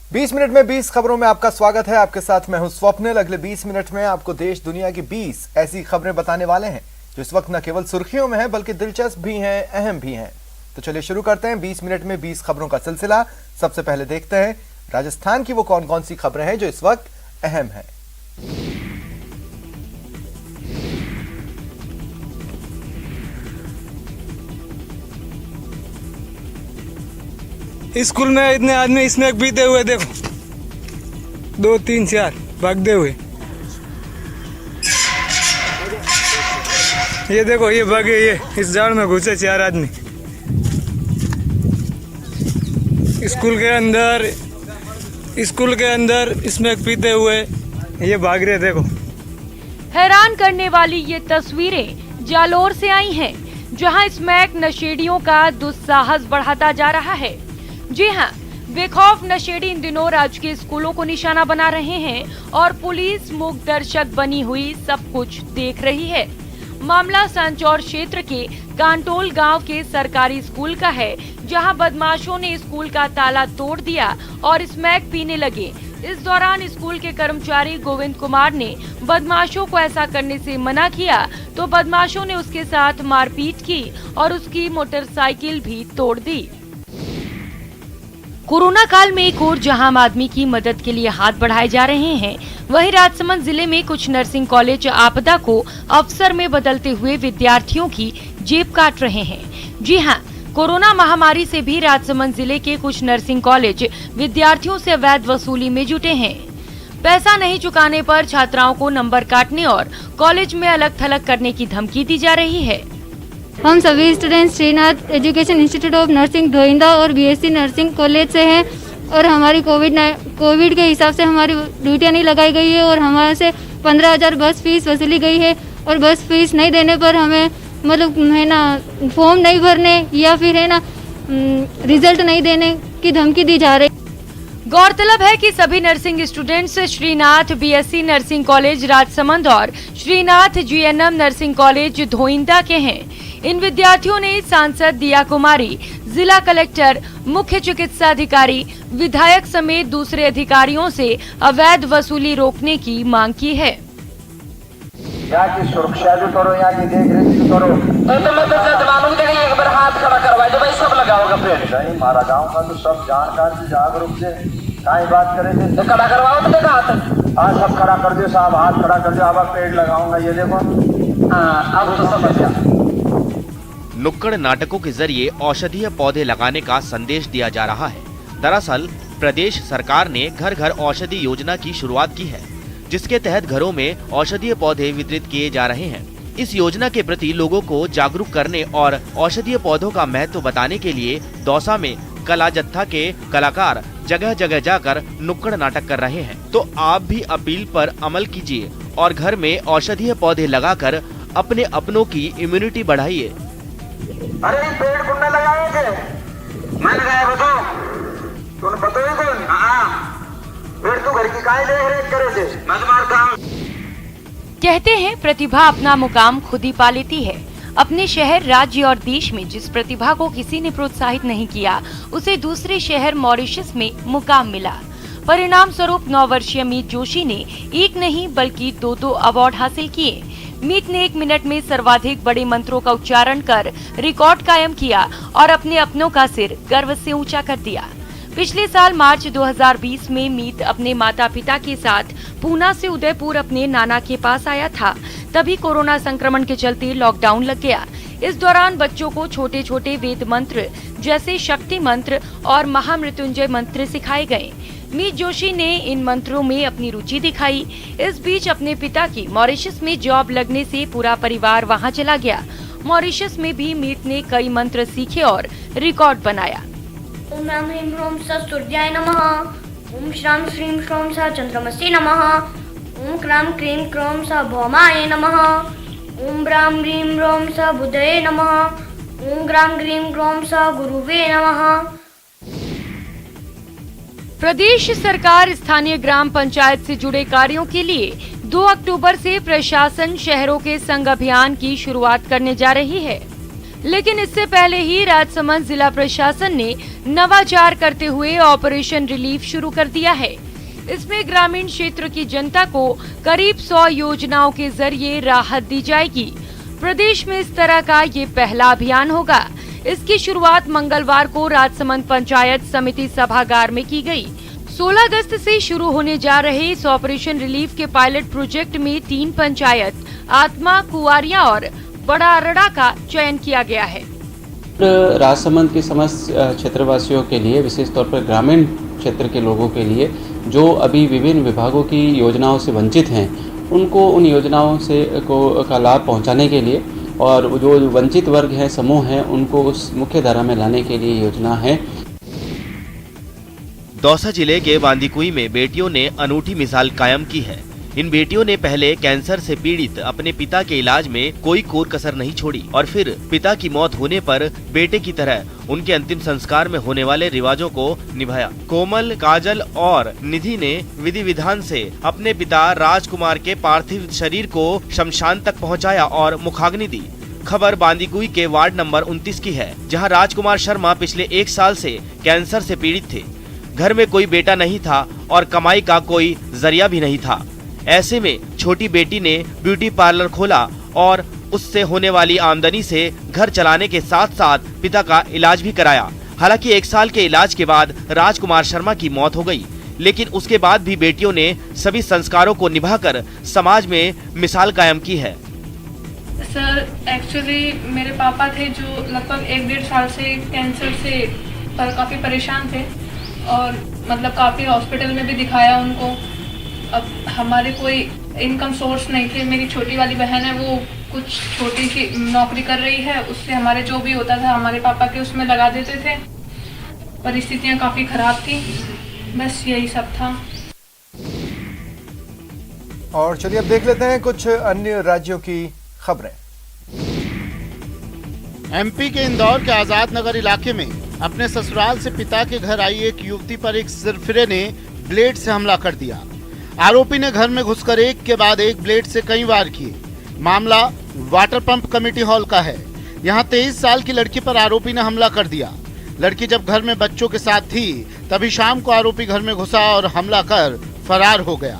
20 minute में 20 खबरों में आपका स्वागत है। आपके साथ मैं हूं स्वप्निल। अगले 20 मिनट में आपको देश दुनिया की 20 ऐसी खबरें बताने वाले हैं जो इस वक्त न केवल सुर्खियों में है बल्कि दिलचस्प भी हैं, अहम भी हैं। तो चलिए शुरू करते हैं 20 मिनट में 20 खबरों का सिलसिला। सबसे पहले देखते हैं राजस्थान की वो कौन कौन सी खबरें हैं जो इस वक्त अहम है। स्कूल में इतने आदमी स्मैक पीते हुए देखो, 2 3 4 भागते हुए। ये देखो, ये भागे, ये इस झाड़ में घुसे 4 आदमी। स्कूल के अंदर स्मैक पीते हुए ये भाग रहे, देखो। हैरान करने वाली ये तस्वीरें जालोर से आई हैं, जहां स्मैक नशेड़ियों का दुस्साहस बढ़ाता जा रहा है। जी हां, बेखौफ नशेड़ी इन दिनों राजकीय स्कूलों को निशाना बना रहे हैं और पुलिस मूक दर्शक बनी हुई सब कुछ देख रही है। मामला सांचौर क्षेत्र के कांटोल गांव के सरकारी स्कूल का है, जहां बदमाशों ने स्कूल का ताला तोड़ दिया और स्मैक पीने लगे। इस दौरान स्कूल के कर्मचारी गोविंद कुमार ने बदमाशों को ऐसा करने से मना किया तो बदमाशों ने उसके साथ मारपीट की और उसकी मोटरसाइकिल भी तोड़ दी। कोरोना काल में एक और जहां आम आदमी की मदद के लिए हाथ बढ़ाए जा रहे हैं, वहीं राजसमंद जिले में कुछ नर्सिंग कॉलेज आपदा को अवसर में बदलते हुए विद्यार्थियों की जेब काट रहे हैं। जी हां, कोरोना महामारी से भी राजसमंद जिले के कुछ नर्सिंग कॉलेज विद्यार्थियों से अवैध वसूली में जुटे हैं। पैसा नहीं चुकाने पर छात्राओं को नंबर काटने और कॉलेज में अलग थलग करने की धमकी दी जा रही है। हम सभी student Srinath education institute of nursing Dhoinda और बीएससी नर्सिंग कॉलेज से हैं और हमारी कोविड के हिसाब से हमारी ड्यूटियाँ नहीं लगाई गई है और हमारे से 15,000 बस फीस वसूली गई है और बस फीस नहीं देने पर हमें मतलब है ना फॉर्म नहीं भरने या फिर है ना रिजल्ट नहीं देने की धमकी दी जा रही। गौरतलब है कि सभी nursing students Shrinath BSc nursing college Rajsamand और Shrinath GNM nursing college Dhoinda के हैं। इन विद्यार्थियों ने सांसद दिया कुमारी, जिला कलेक्टर, मुख्य चिकित्सा अधिकारी, विधायक समेत दूसरे अधिकारियों से अवैध वसूली रोकने की मांग की है। यहाँ की सुरक्षा भी करो, यहाँ की देख रेख भी करो। तो मैं तो जवानों के लिए एक बार हाथ खड़ा करवाए तो भाई सब लगा होगा पेड़। नहीं, हमारा गाँव का तो सब जानकार से जागरूक से काई बात करे थे। तो खड़ा करवाओ तो देखा हाथ। हाँ, सब खड़ा कर दियो साहब, हाथ खड़ा कर दियो। अब पेड़ लगाऊंगा, ये देखो। हाँ, अब तो समझ गया। नुक्कड़ नाटकों के जरिए औषधीय पौधे लगाने का संदेश दिया जा रहा है। दरअसल प्रदेश सरकार ने घर घर औषधि योजना की शुरुआत की है, जिसके तहत घरों में औषधीय पौधे वितरित किए जा रहे हैं। इस योजना के प्रति लोगों को जागरूक करने और औषधीय पौधों का महत्व बताने के लिए दौसा में कला जत्था के कलाकार जगह जगह जाकर नुक्कड़ नाटक कर रहे हैं। तो आप भी अपील पर अमल कीजिए और घर में औषधीय पौधे लगाकर अपने अपनों की इम्यूनिटी बढ़ाइए। अरे पेड़ कुन्ने लगाए थे? मैं लगाया, बताओ। तूने बताया कौन? हाँ, पेड़ तो घर की काहे देख रेख करे थे? मैं तुम्हारा काम। कहते हैं प्रतिभा अपना मुकाम खुद ही पा लेती है। अपने शहर, राज्य और देश में जिस प्रतिभा को किसी ने प्रोत्साहित नहीं किया, उसे दूसरे शहर मॉरिशस में मुकाम मिला। परिणाम स्वरूप 9 वर्षीय मीत जोशी ने एक नहीं बल्कि 2 अवार्ड हासिल किए। मीत ने 1 मिनट में सर्वाधिक बड़े मंत्रों का उच्चारण कर रिकॉर्ड कायम किया और अपने अपनों का सिर गर्व से ऊंचा कर दिया। पिछले साल मार्च 2020 में मीत अपने माता पिता के साथ पूना से उदयपुर अपने नाना के पास आया था। तभी कोरोना संक्रमण के चलते लॉकडाउन लग गया। इस दौरान बच्चों को छोटे छोटे वेद मंत्र जैसे शक्ति मंत्र और महामृत्युंजय मंत्र सिखाए गए। मीत जोशी ने इन मंत्रों में अपनी रुचि दिखाई। इस बीच अपने पिता की मॉरिशस में जॉब लगने से पूरा परिवार वहां चला गया। मॉरिशस में भी मीत ने कई मंत्र सीखे और रिकॉर्ड बनाया। ओम राम ह्रीं ह्रों स सूर्याय नमः। ओम श्राम श्रीं श्रों स चंद्रमसे नमः। ओम क्रां क्रीं क्रों स भौमाय नमः। ओम ब्रां ह्रीं ह्रों स बुधये नमः। ओम ग्रां ग्रीं ग्रों स गुरुवे नमः। प्रदेश सरकार स्थानीय ग्राम पंचायत से जुड़े कार्यों के लिए 2 अक्टूबर से प्रशासन शहरों के संग अभियान की शुरुआत करने जा रही है। लेकिन इससे पहले ही राजसमंद जिला प्रशासन ने नवाचार करते हुए ऑपरेशन रिलीफ शुरू कर दिया है। इसमें ग्रामीण क्षेत्र की जनता को करीब 100 योजनाओं के जरिए राहत दी जाएगी। प्रदेश में इस तरह का ये पहला अभियान होगा। इसकी शुरुआत मंगलवार को राजसमंद पंचायत समिति सभागार में की गई। 16 अगस्त से शुरू होने जा रहे इस ऑपरेशन रिलीफ के पायलट प्रोजेक्ट में 3 पंचायत आत्मा, कुआरिया और बड़ा अरड़ा का चयन किया गया है। राजसमंद के समस्त क्षेत्रवासियों के लिए, विशेष तौर पर ग्रामीण क्षेत्र के लोगों के लिए जो अभी विभिन्न विभागों की योजनाओं से वंचित हैं, उनको उन योजनाओं से का लाभ पहुंचाने के लिए और जो वंचित वर्ग हैं, समूह हैं, उनको उस मुख्य धारा में लाने के लिए योजना है। दौसा जिले के बांदीकुई में बेटियों ने अनूठी मिसाल कायम की है। इन बेटियों ने पहले कैंसर से पीड़ित अपने पिता के इलाज में कोई कोर कसर नहीं छोड़ी और फिर पिता की मौत होने पर बेटे की तरह उनके अंतिम संस्कार में होने वाले रिवाजों को निभाया। कोमल, काजल और निधि ने विधि विधान से अपने पिता राजकुमार के पार्थिव शरीर को शमशान तक पहुंचाया और मुखाग्नि दी। खबर बांदीकुई के वार्ड नंबर 29 की है, जहां राजकुमार शर्मा पिछले 1 साल से कैंसर से पीड़ित थे। घर में कोई बेटा नहीं था और कमाई का कोई जरिया भी नहीं था। ऐसे में छोटी बेटी ने ब्यूटी पार्लर खोला और उससे होने वाली आमदनी से घर चलाने के साथ साथ पिता का इलाज भी कराया। हालांकि 1 साल के इलाज के बाद राजकुमार शर्मा की मौत हो गई, लेकिन उसके बाद भी बेटियों ने सभी संस्कारों को निभाकर समाज में मिसाल कायम की है। सर, एक्चुअली मेरे पापा थे जो लगभग 1-1.5 साल से कैंसर से काफ़ी परेशान थे और मतलब काफ़ी हॉस्पिटल में भी दिखाया उनको। अब हमारे कोई इनकम सोर्स नहीं थे। मेरी छोटी वाली बहन है, वो कुछ छोटी सी नौकरी कर रही है, उससे हमारे जो भी होता था हमारे पापा के उसमें लगा देते थे। परिस्थितियाँ काफ़ी खराब थी, बस यही सब था। और चलिए अब देख लेते हैं कुछ अन्य राज्यों की खबरें। एमपी के इंदौर के आजाद नगर इलाके में अपने ससुराल से पिता के घर आई एक युवती पर एक सिरफिरे ने ब्लेड से हमला कर दिया। आरोपी ने घर में घुसकर एक के बाद एक ब्लेड से कई वार किए। मामला वाटर पंप कमेटी हॉल का है। यहां 23 साल की लड़की पर आरोपी ने हमला कर दिया। लड़की जब घर में बच्चों के साथ थी, तभी शाम को आरोपी घर में घुसा और हमला कर फरार हो गया।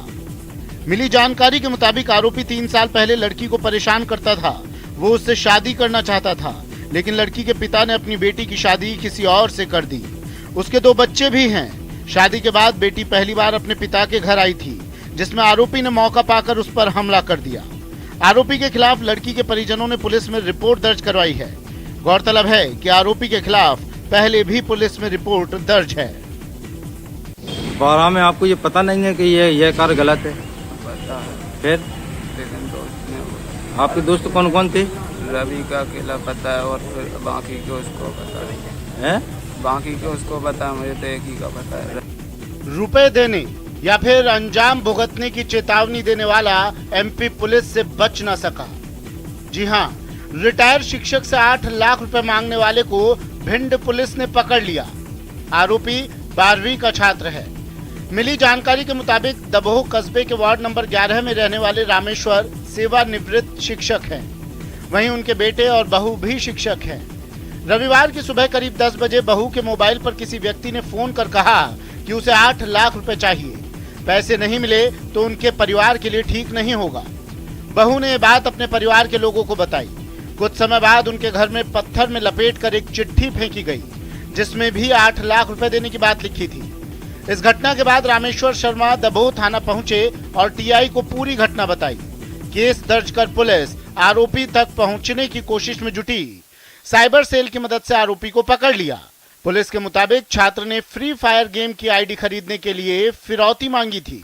मिली जानकारी के मुताबिक आरोपी 3 साल पहले लड़की को परेशान करता था। वो उससे शादी करना चाहता था, लेकिन लड़की के पिता ने अपनी बेटी की शादी किसी और से कर दी। उसके 2 बच्चे भी हैं। शादी के बाद बेटी पहली बार अपने पिता के घर आई थी, जिसमें आरोपी ने मौका पाकर उस पर हमला कर दिया। आरोपी के खिलाफ लड़की के परिजनों ने पुलिस में रिपोर्ट दर्ज करवाई है। गौरतलब है कि आरोपी के खिलाफ पहले भी पुलिस में रिपोर्ट दर्ज है। 12 में आपको ये पता नहीं है कि ये कार्य गलत है? फिर आपके दोस्त कौन कौन थे? रवि का अकेला पता है और फिर बाकी को उसको पता नहीं है। बाकी को उसको पता है, मुझे तो एक ही का पता है। रुपए देने या फिर अंजाम भुगतने की चेतावनी देने वाला एमपी पुलिस से बच न सका। जी हां, रिटायर्ड शिक्षक से 8 लाख रुपए मांगने वाले को भिंड पुलिस ने पकड़ लिया। आरोपी 12वीं का छात्र है। मिली जानकारी के मुताबिक दबोह कस्बे के वार्ड नंबर 11 में रहने वाले रामेश्वर सेवानिवृत्त शिक्षक हैं। वहीं उनके बेटे और बहू भी शिक्षक हैं। रविवार की सुबह करीब 10 बजे बहू के मोबाइल पर किसी व्यक्ति ने फोन कर कहा कि उसे 8 लाख रुपए चाहिए। पैसे नहीं मिले तो उनके परिवार के लिए ठीक नहीं होगा। बहू ने ये बात अपने परिवार के लोगों को बताई। कुछ समय बाद उनके घर में पत्थर में लपेटकर एक चिट्ठी फेंकी गई, जिसमें भी 8 लाख रुपए देने की बात लिखी थी। इस घटना के बाद रामेश्वर शर्मा दबोह थाना पहुंचे और टीआई को पूरी घटना बताई। केस दर्ज कर पुलिस आरोपी तक पहुंचने की कोशिश में जुटी। साइबर सेल की मदद से आरोपी को पकड़ लिया। पुलिस के मुताबिक छात्र ने फ्री फायर गेम की आईडी खरीदने के लिए फिरौती मांगी थी।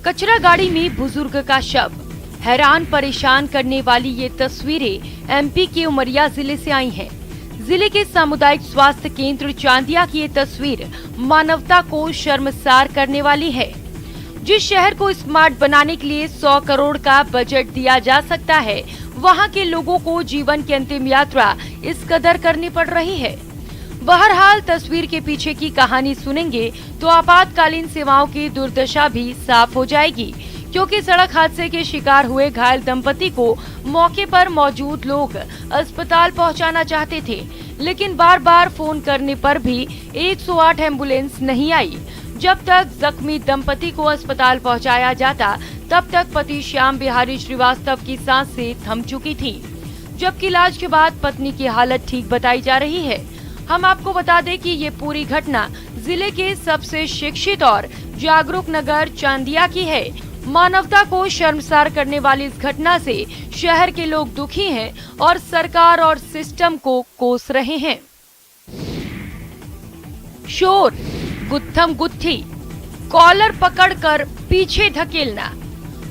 कचरा गाड़ी में बुजुर्ग का शव। हैरान परेशान करने वाली ये तस्वीरें एमपी के उमरिया जिले से आई हैं। जिले के सामुदायिक स्वास्थ्य केंद्र चांदिया की ये तस्वीर मानवता को शर्मसार करने वाली है। जिस शहर को स्मार्ट बनाने के लिए 100 करोड़ का बजट दिया जा सकता है, वहां के लोगों को जीवन की अंतिम यात्रा इस कदर करनी पड़ रही है। बहरहाल तस्वीर के पीछे की कहानी सुनेंगे तो आपातकालीन सेवाओं की दुर्दशा भी साफ हो जाएगी, क्योंकि सड़क हादसे के शिकार हुए घायल दंपति को मौके पर मौजूद लोग अस्पताल पहुंचाना चाहते थे, लेकिन बार बार फोन करने पर भी 108 एम्बुलेंस नहीं आई। जब तक जख्मी दंपति को अस्पताल पहुंचाया जाता, तब तक पति श्याम बिहारी श्रीवास्तव की सांसें थम चुकी थी, जबकि इलाज के बाद पत्नी की हालत ठीक बताई जा रही है। हम आपको बता दें कि ये पूरी घटना जिले के सबसे शिक्षित और जागरूक नगर चांदिया की है। मानवता को शर्मसार करने वाली इस घटना से शहर के लोग दुखी हैं और सरकार और सिस्टम को कोस रहे हैं। शोर, गुत्थम गुत्थी, कॉलर पकड़कर पीछे धकेलना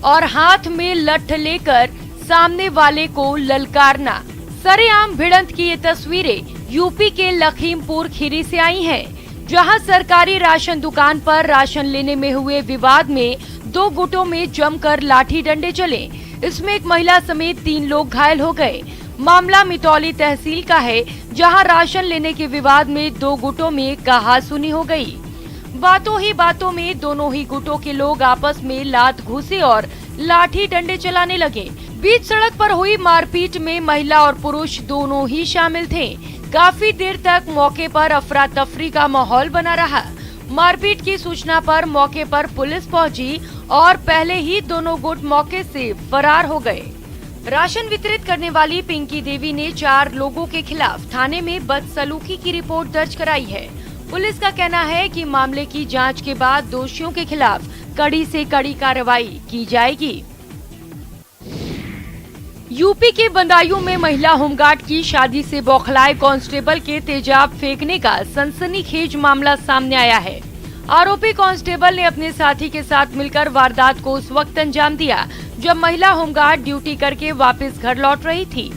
और हाथ में लठ लेकर सामने वाले को ललकारना। सरेआम भिड़ंत की ये तस्वीरें यूपी के लखीमपुर खीरी से आई हैं, जहां सरकारी राशन दुकान पर राशन लेने में हुए विवाद में 2 गुटों में जमकर लाठी डंडे चले। इसमें एक महिला समेत 3 लोग घायल हो गए। मामला मितौली तहसील का है, जहां राशन लेने के विवाद में 2 गुटों में कहासुनी हो गई। बातों ही बातों में दोनों ही गुटों के लोग आपस में लात घूसे और लाठी डंडे चलाने लगे। बीच सड़क पर हुई मारपीट में महिला और पुरुष दोनों ही शामिल थे। काफी देर तक मौके पर अफरा तफरी का माहौल बना रहा। मारपीट की सूचना पर मौके पर पुलिस पहुंची और पहले ही दोनों गुट मौके से फरार हो गए। राशन वितरित करने वाली पिंकी देवी ने 4 लोगों के खिलाफ थाने में बदसलूकी की रिपोर्ट दर्ज कराई है। पुलिस का कहना है कि मामले की जांच के बाद दोषियों के खिलाफ कड़ी से कड़ी कार्रवाई की जाएगी। यूपी के बदायूं में महिला होमगार्ड की शादी से बौखलाए कांस्टेबल के तेजाब फेंकने का सनसनीखेज मामला सामने आया है। आरोपी कांस्टेबल ने अपने साथी के साथ मिलकर वारदात को उस वक्त अंजाम दिया जब महिला होमगार्ड ड्यूटी करके वापस घर लौट रही थी।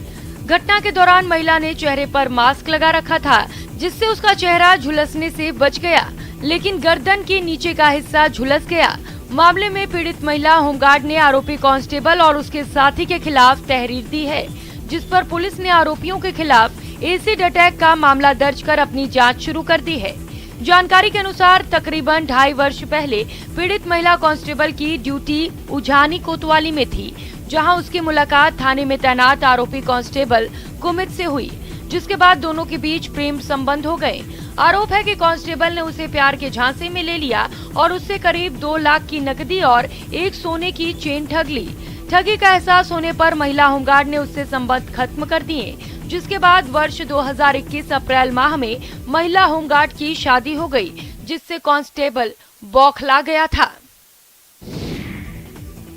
घटना के दौरान महिला ने चेहरे पर मास्क लगा रखा था, जिससे उसका चेहरा झुलसने से बच गया, लेकिन गर्दन के नीचे का हिस्सा झुलस गया। मामले में पीड़ित महिला होमगार्ड ने आरोपी कांस्टेबल और उसके साथी के खिलाफ तहरीर दी है, जिस पर पुलिस ने आरोपियों के खिलाफ एसिड अटैक का मामला दर्ज कर अपनी जांच शुरू कर दी है। जानकारी के अनुसार तकरीबन 2.5 वर्ष पहले पीड़ित महिला कांस्टेबल की ड्यूटी उजानी कोतवाली में थी, जहां उसकी मुलाकात थाने में तैनात आरोपी कांस्टेबल कुमित से हुई, जिसके बाद दोनों के बीच प्रेम संबंध हो गए। आरोप है कि कांस्टेबल ने उसे प्यार के झांसे में ले लिया और उससे करीब 2 लाख की नकदी और 1 सोने की चेन ठग ली। ठगी का एहसास होने पर महिला होमगार्ड ने उससे संबंध खत्म कर दिए, जिसके बाद वर्ष 2021 अप्रैल माह में महिला होमगार्ड की शादी हो गई, जिससे कांस्टेबल बौखला गया था।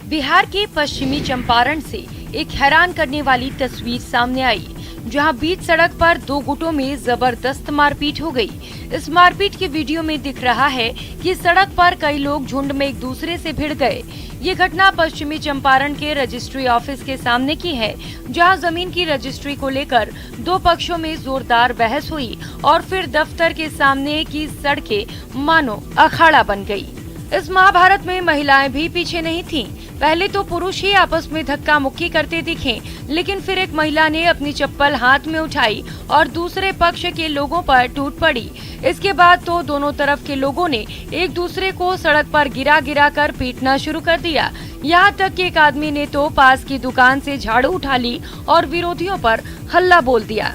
बिहार के पश्चिमी चंपारण से एक हैरान करने वाली तस्वीर सामने आई, जहां बीच सड़क पर 2 गुटों में जबरदस्त मारपीट हो गई। इस मारपीट की वीडियो में दिख रहा है कि सड़क पर कई लोग झुंड में एक दूसरे से भिड़ गए। ये घटना पश्चिमी चंपारण के रजिस्ट्री ऑफिस के सामने की है, जहां जमीन की रजिस्ट्री को लेकर 2 पक्षों में जोरदार बहस हुई और फिर दफ्तर के सामने की सड़कें मानो अखाड़ा बन गई। इस महाभारत में महिलाएं भी पीछे नहीं थीं। पहले तो पुरुष ही आपस में धक्का मुक्की करते दिखे, लेकिन फिर एक महिला ने अपनी चप्पल हाथ में उठाई और दूसरे पक्ष के लोगों पर टूट पड़ी। इसके बाद तो दोनों तरफ के लोगों ने एक दूसरे को सड़क पर गिरा कर पीटना शुरू कर दिया। यहाँ तक कि एक आदमी ने तो पास की दुकान से झाड़ू उठा ली और विरोधियों पर हल्ला बोल दिया।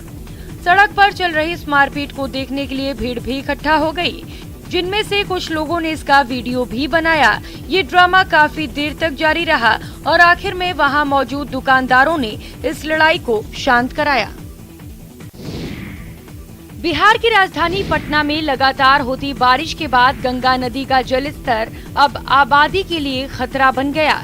सड़क पर चल रही इस मारपीट को देखने के लिए भीड़ भी इकट्ठा हो गई, जिनमें से कुछ लोगों ने इसका वीडियो भी बनाया। ये ड्रामा काफी देर तक जारी रहा और आखिर में वहां मौजूद दुकानदारों ने इस लड़ाई को शांत कराया। बिहार की राजधानी पटना में लगातार होती बारिश के बाद गंगा नदी का जलस्तर अब आबादी के लिए खतरा बन गया।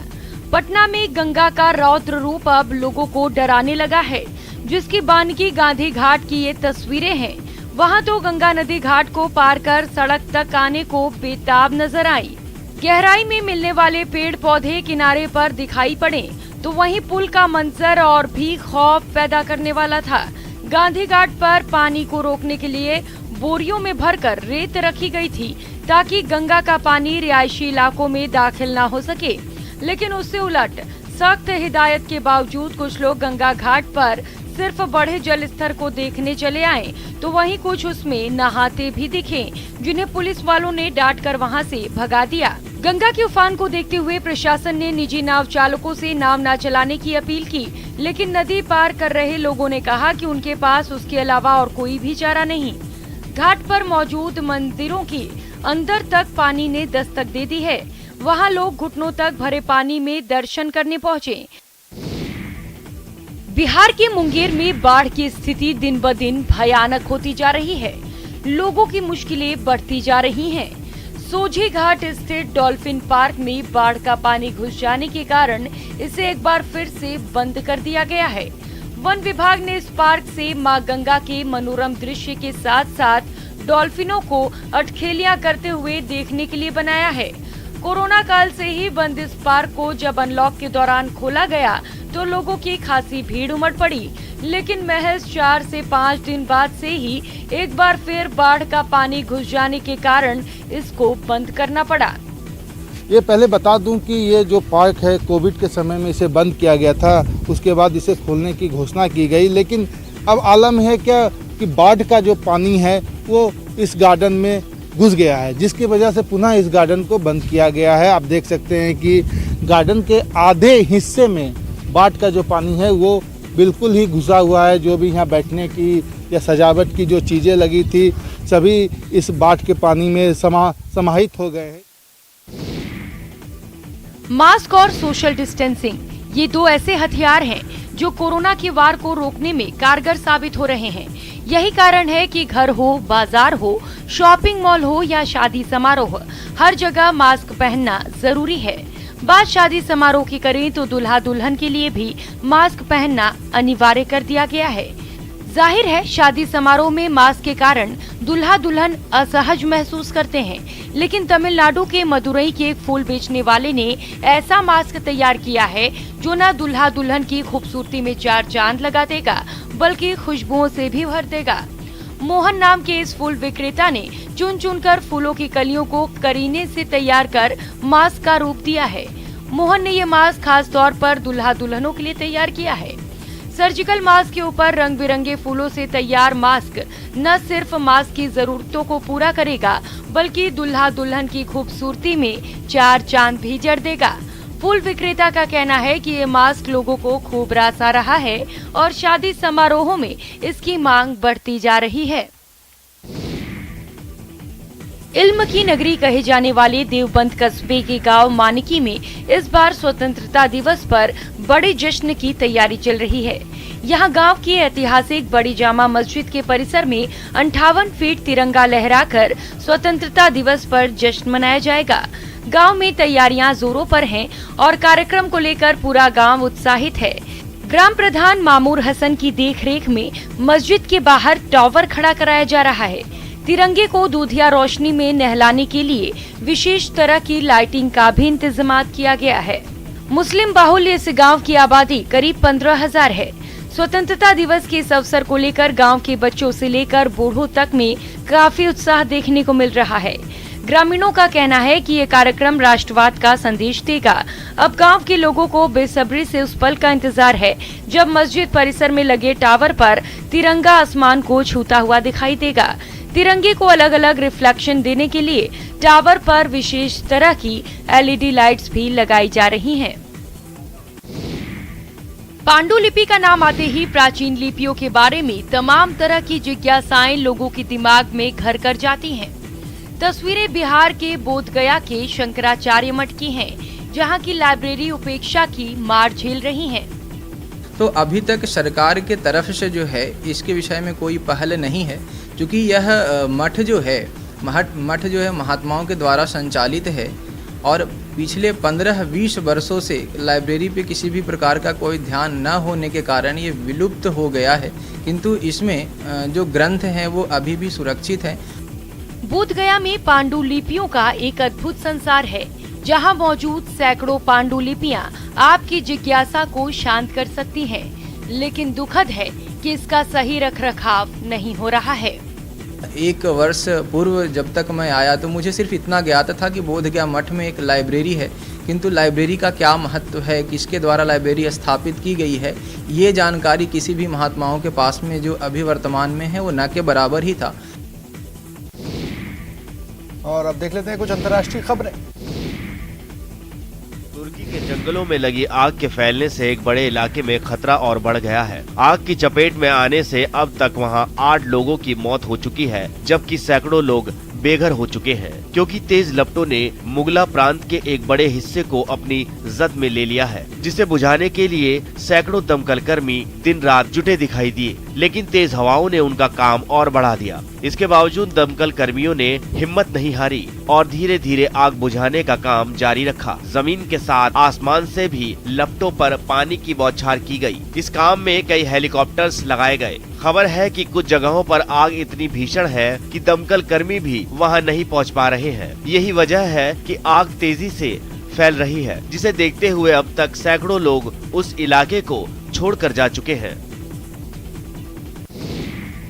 पटना में गंगा का रौद्र रूप अब लोगों को डराने लगा है, जिसकी बानगी गांधी घाट की ये तस्वीरें हैं। वहां तो गंगा नदी घाट को पार कर सड़क तक आने को बेताब नजर आई। गहराई में मिलने वाले पेड़ पौधे किनारे पर दिखाई पड़े, तो वहीं पुल का मंजर और भी खौफ पैदा करने वाला था। गांधी घाट पर पानी को रोकने के लिए बोरियों में भरकर रेत रखी गई थी, ताकि गंगा का पानी रिहायशी इलाकों में दाखिल न हो सके। लेकिन उससे उलट सख्त हिदायत के बावजूद कुछ लोग गंगा घाट पर सिर्फ बढ़े जल स्तर को देखने चले आए, तो वहीं कुछ उसमें नहाते भी दिखे, जिन्हें पुलिस वालों ने डांट कर वहां से भगा दिया। गंगा के उफान को देखते हुए प्रशासन ने निजी नाव चालकों से नाव न चलाने की अपील की, लेकिन नदी पार कर रहे लोगों ने कहा कि उनके पास उसके अलावा और कोई भी चारा नहीं। घाट पर मौजूद मंदिरों की अंदर तक पानी ने दस्तक दे दी है। वहां लोग घुटनों तक भरे पानी में दर्शन करने पहुंचे। बिहार के मुंगेर में बाढ़ की स्थिति दिन ब दिन भयानक होती जा रही है। लोगों की मुश्किलें बढ़ती जा रही हैं। सोझी घाट स्थित डॉल्फिन पार्क में बाढ़ का पानी घुस जाने के कारण इसे एक बार फिर से बंद कर दिया गया है। वन विभाग ने इस पार्क से मां गंगा के मनोरम दृश्य के साथ साथ डॉल्फिनों को अटखेलियां करते हुए देखने के लिए बनाया है। कोरोना काल से ही बंद इस पार्क को जब अनलॉक के दौरान खोला गया तो लोगों की खासी भीड़ उमड़ पड़ी, लेकिन महज 4 से 5 दिन बाद से ही एक बार फिर बाढ़ का पानी घुस जाने के कारण इसको बंद करना पड़ा। ये पहले बता दूं कि ये जो पार्क है कोविड के समय में इसे बंद किया गया था, उसके बाद इसे खोलने की घोषणा की गई, लेकिन अब आलम है क्या कि बाढ़ का जो पानी है वो इस गार्डन में घुस गया है, जिसकी वजह से पुनः इस गार्डन को बंद किया गया है। आप देख सकते हैं कि गार्डन के आधे हिस्से में बाढ़ का जो पानी है वो बिल्कुल ही घुसा हुआ है। जो भी यहाँ बैठने की या सजावट की जो चीज़ें लगी थी सभी इस बाढ़ के पानी में समाहित हो गए हैं। मास्क और सोशल डिस्टेंसिंग, ये दो ऐसे हथियार हैं जो कोरोना की वार को रोकने में कारगर साबित हो रहे हैं। यही कारण है कि घर हो, बाजार हो, शॉपिंग मॉल हो या शादी समारोह, हर जगह मास्क पहनना जरूरी है। बात शादी समारोह की करें तो दुल्हा दुल्हन के लिए भी मास्क पहनना अनिवार्य कर दिया गया है। जाहिर है शादी समारोह में मास्क के कारण दुल्हा दुल्हन असहज महसूस करते हैं, लेकिन तमिलनाडु के मदुरई के एक फूल बेचने वाले ने ऐसा मास्क तैयार किया है जो न दुल्हा दुल्हन की खूबसूरती में 4 चांद लगा देगा बल्कि खुशबुओं से भी भर देगा। मोहन नाम के इस फूल विक्रेता ने चुन चुन कर फूलों की कलियों को करीने से तैयार कर मास्क का रूप दिया है। मोहन ने ये मास्क खास तौर पर दुल्हा दुल्हनों के लिए तैयार किया है। सर्जिकल मास्क के ऊपर रंग बिरंगे फूलों से तैयार मास्क न सिर्फ मास्क की जरूरतों को पूरा करेगा बल्कि दुल्हा दुल्हन की खूबसूरती में 4 चांद भी जड़ देगा। फूल विक्रेता का कहना है कि ये मास्क लोगों को खूब रासा रहा है और शादी समारोहों में इसकी मांग बढ़ती जा रही है। इल्म की नगरी कहे जाने वाले देवबंद कस्बे के गांव मानिकी में इस बार स्वतंत्रता दिवस पर बड़े जश्न की तैयारी चल रही है। यहां गांव की ऐतिहासिक बड़ी जामा मस्जिद के परिसर में 58 फीट तिरंगा लहराकर स्वतंत्रता दिवस पर जश्न मनाया जाएगा। गांव में तैयारियां जोरों पर हैं और कार्यक्रम को लेकर पूरा गांव उत्साहित है। ग्राम प्रधान मामूर हसन की देखरेख में मस्जिद के बाहर टावर खड़ा कराया जा रहा है। तिरंगे को दूधिया रोशनी में नहलाने के लिए विशेष तरह की लाइटिंग का भी इंतजाम किया गया है। मुस्लिम बाहुल्य इस गांव की आबादी करीब 15,000 है। स्वतंत्रता दिवस के इस अवसर को लेकर गांव के बच्चों से लेकर बूढ़ों तक में काफी उत्साह देखने को मिल रहा है। ग्रामीणों का कहना है कि ये कार्यक्रम राष्ट्रवाद का संदेश देगा। अब गांव के लोगों को बेसब्री से उस पल का इंतजार है जब मस्जिद परिसर में लगे टावर पर तिरंगा आसमान को छूता हुआ दिखाई देगा। तिरंगे को अलग अलग रिफ्लेक्शन देने के लिए टावर पर विशेष तरह की LED लाइट्स भी लगाई जा रही हैं। पांडुलिपि का नाम आते ही प्राचीन लिपियों के बारे में तमाम तरह की जिज्ञासाएं लोगों के दिमाग में घर कर जाती हैं। तस्वीरें बिहार के बोधगया के शंकराचार्य मठ की हैं, जहां की लाइब्रेरी उपेक्षा की मार झेल रही है। तो अभी तक सरकार के तरफ से जो है इसके विषय में कोई पहल नहीं है, क्योंकि यह मठ जो है महात्माओं के द्वारा संचालित है और पिछले 15-20 वर्षों से लाइब्रेरी पे किसी भी प्रकार का कोई ध्यान न होने के कारण ये विलुप्त हो गया है, किंतु इसमें जो ग्रंथ हैं वो अभी भी सुरक्षित हैं। बोधगया में पांडुलिपियों का एक अद्भुत संसार है, जहां मौजूद सैकड़ों पांडुलिपियां आपकी जिज्ञासा को शांत कर सकती हैं, लेकिन दुखद है कि इसका सही रखरखाव नहीं हो रहा है। 1 वर्ष पूर्व जब तक मैं आया तो मुझे सिर्फ इतना ज्ञात था कि बोधगया मठ में एक लाइब्रेरी है, किंतु लाइब्रेरी का क्या महत्व है, किसके द्वारा लाइब्रेरी स्थापित की गई है, ये जानकारी किसी भी महात्माओं के पास में जो अभी वर्तमान में है वो न के बराबर ही था। और अब देख लेते हैं कुछ अंतर्राष्ट्रीय खबरें। तुर्की के जंगलों में लगी आग के फैलने से एक बड़े इलाके में खतरा और बढ़ गया है। आग की चपेट में आने से अब तक वहां 8 लोगों की मौत हो चुकी है, जबकि सैकड़ों लोग बेघर हो चुके हैं, क्योंकि तेज लपटों ने मुगला प्रांत के एक बड़े हिस्से को अपनी जद में ले लिया है, जिसे बुझाने के लिए सैकड़ों दमकल कर्मी दिन रात जुटे दिखाई दिए, लेकिन तेज हवाओं ने उनका काम और बढ़ा दिया। इसके बावजूद दमकल कर्मियों ने हिम्मत नहीं हारी और धीरे धीरे आग बुझाने का काम जारी रखा। जमीन के साथ आसमान से भी लपटों पर पानी की बौछार की गई। इस काम में कई हेलीकॉप्टर्स लगाए गए। खबर है कि कुछ जगहों पर आग इतनी भीषण है कि दमकल कर्मी भी वहां नहीं पहुंच पा रहे हैं। यही वजह है कि आग तेजी से फैल रही है, जिसे देखते हुए अब तक सैकड़ों लोग उस इलाके को छोड़कर जा चुके हैं।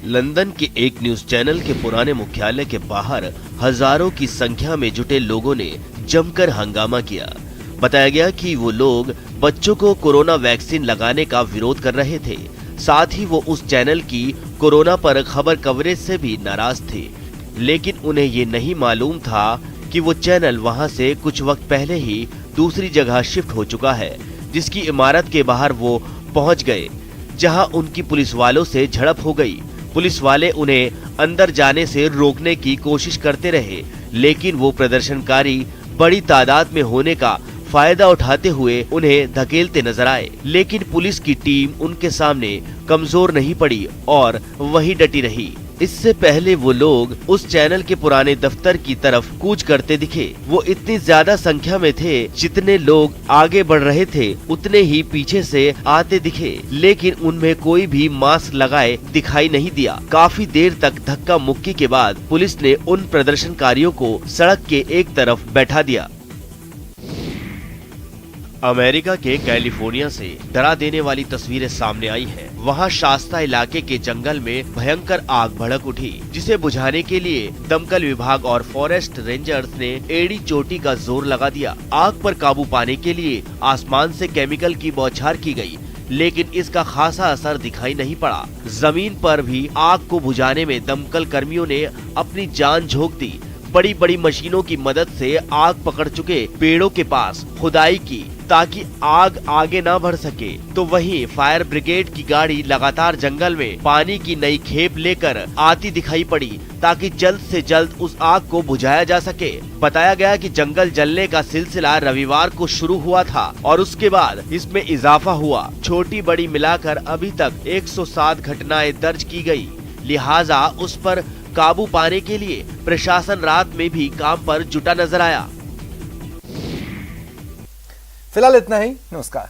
लंदन के एक न्यूज चैनल के पुराने मुख्यालय के बाहर हजारों की संख्या में जुटे लोगों ने जमकर हंगामा किया। बताया गया कि वो लोग बच्चों को कोरोना वैक्सीन लगाने का विरोध कर रहे थे। साथ ही वो उस चैनल की कोरोना पर खबर कवरेज से भी नाराज थे, लेकिन उन्हें ये नहीं मालूम था कि वो चैनल वहां से कुछ वक्त पहले ही दूसरी जगह शिफ्ट हो चुका है, जिसकी इमारत के बाहर वो पहुंच गए, जहां उनकी पुलिस वालों से झड़प हो गई। पुलिस वाले उन्हें अंदर जाने से रोकने की कोशिश करते रहे, लेकिन वो प्रदर्शनकारी बड़ी तादाद में होने का फायदा उठाते हुए उन्हें धकेलते नजर आए, लेकिन पुलिस की टीम उनके सामने कमजोर नहीं पड़ी और वहीं डटी रही। इससे पहले वो लोग उस चैनल के पुराने दफ्तर की तरफ कूच करते दिखे। वो इतनी ज्यादा संख्या में थे, जितने लोग आगे बढ़ रहे थे उतने ही पीछे से आते दिखे, लेकिन उनमें कोई भी मास्क लगाए दिखाई नहीं दिया। काफी देर तक धक्का मुक्की के बाद पुलिस ने उन प्रदर्शनकारियों को सड़क के एक तरफ बैठा दिया। अमेरिका के कैलिफोर्निया से डरा देने वाली तस्वीरें सामने आई हैं। वहां शास्ता इलाके के जंगल में भयंकर आग भड़क उठी, जिसे बुझाने के लिए दमकल विभाग और फॉरेस्ट रेंजर्स ने एड़ी चोटी का जोर लगा दिया। आग पर काबू पाने के लिए आसमान से केमिकल की बौछार की गई, लेकिन इसका खासा असर दिखाई नहीं पड़ा। जमीन पर भी आग को बुझाने में दमकल कर्मियों ने अपनी जान झोंक दी। बड़ी बड़ी मशीनों की मदद से आग पकड़ चुके पेड़ों के पास खुदाई की ताकि आग आगे ना बढ़ सके, तो वहीं फायर ब्रिगेड की गाड़ी लगातार जंगल में पानी की नई खेप लेकर आती दिखाई पड़ी ताकि जल्द से जल्द उस आग को बुझाया जा सके। बताया गया कि जंगल जलने का सिलसिला रविवार को शुरू हुआ था और उसके बाद इसमें इजाफा हुआ। छोटी बड़ी मिलाकर अभी तक 107 घटनाएं दर्ज की गई, लिहाजा उस पर काबू पाने के लिए प्रशासन रात में भी काम पर जुटा नजर आया। फिलहाल इतना ही। नमस्कार।